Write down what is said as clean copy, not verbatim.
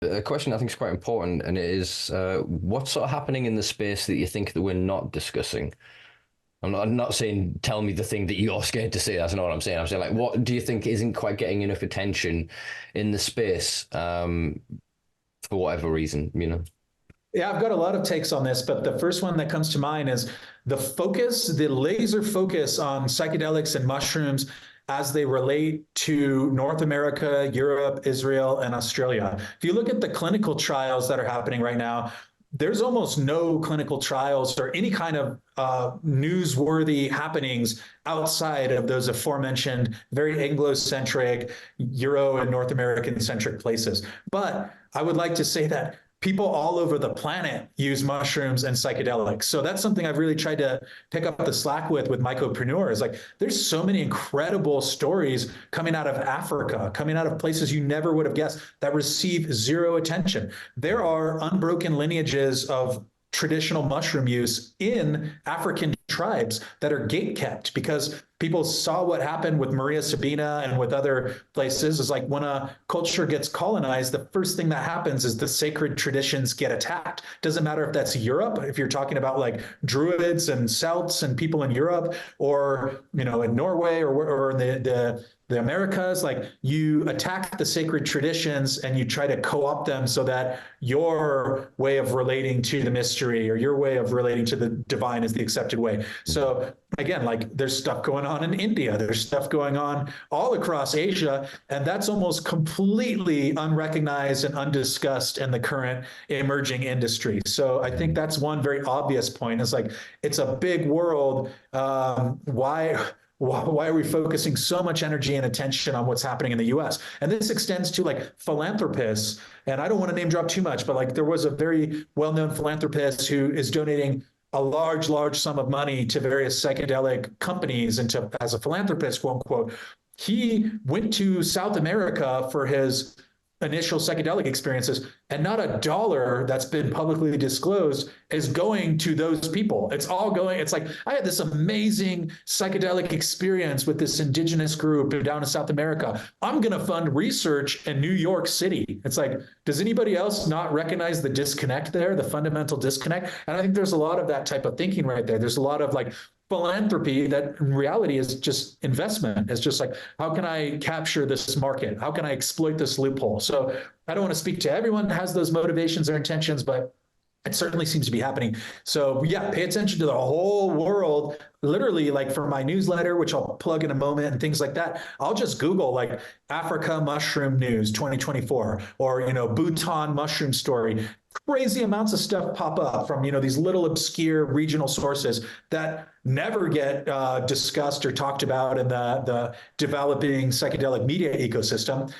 A question I think is quite important, and it is what's sort of happening in the space that you think that we're not discussing? I'm not saying tell me the thing that you're scared to say. That's not what I'm saying. I'm saying like, what do you think isn't quite getting enough attention in the space for whatever reason? Yeah, I've got a lot of takes on this, but the first one that comes to mind is the laser focus on psychedelics and mushrooms as they relate to North America, Europe, Israel, and Australia. If you look at the clinical trials that are happening right now, there's almost no clinical trials or any kind of newsworthy happenings outside of those aforementioned very Anglo-centric, Euro and North American-centric places. But I would like to say that people all over the planet use mushrooms and psychedelics. So that's something I've really tried to pick up the slack with Mycopreneur. Is like there's so many incredible stories coming out of Africa, coming out of places you never would have guessed that receive zero attention. There are unbroken lineages of traditional mushroom use in African tribes that are gate kept because people saw what happened with Maria Sabina and with other places. Is like when a culture gets colonized, the first thing that happens is the sacred traditions get attacked. Doesn't matter if that's Europe, if you're talking about like Druids and Celts and people in Europe, or in Norway or in the Americas, like you attack the sacred traditions and you try to co-opt them so that your way of relating to the mystery or your way of relating to the divine is the accepted way. So again, like there's stuff going on in India, there's stuff going on all across Asia, and that's almost completely unrecognized and undiscussed in the current emerging industry. So I think that's one very obvious point. It's like, it's a big world. Why are we focusing so much energy and attention on what's happening in the US? And this extends to like philanthropists. And I don't want to name drop too much, but like there was a very well-known philanthropist who is donating a large sum of money to various psychedelic companies and to, as a philanthropist, quote unquote. He went to South America for his initial psychedelic experiences, and not a dollar that's been publicly disclosed is going to those people. It's all going, it's like, I had this amazing psychedelic experience with this indigenous group down in South America. I'm going to fund research in New York City. It's like, does anybody else not recognize the disconnect there, the fundamental disconnect? And I think there's a lot of that type of thinking right there. There's a lot of like philanthropy that in reality is just investment. It's just like, how can I capture this market? How can I exploit this loophole? So I don't want to speak to everyone that has those motivations or intentions, but it certainly seems to be happening. So yeah, pay attention to the whole world. Literally, like for my newsletter, which I'll plug in a moment and things like that, I'll just Google like Africa mushroom news 2024 or, Bhutan mushroom story. Crazy amounts of stuff pop up from, these little obscure regional sources that never get discussed or talked about in the developing psychedelic media ecosystem.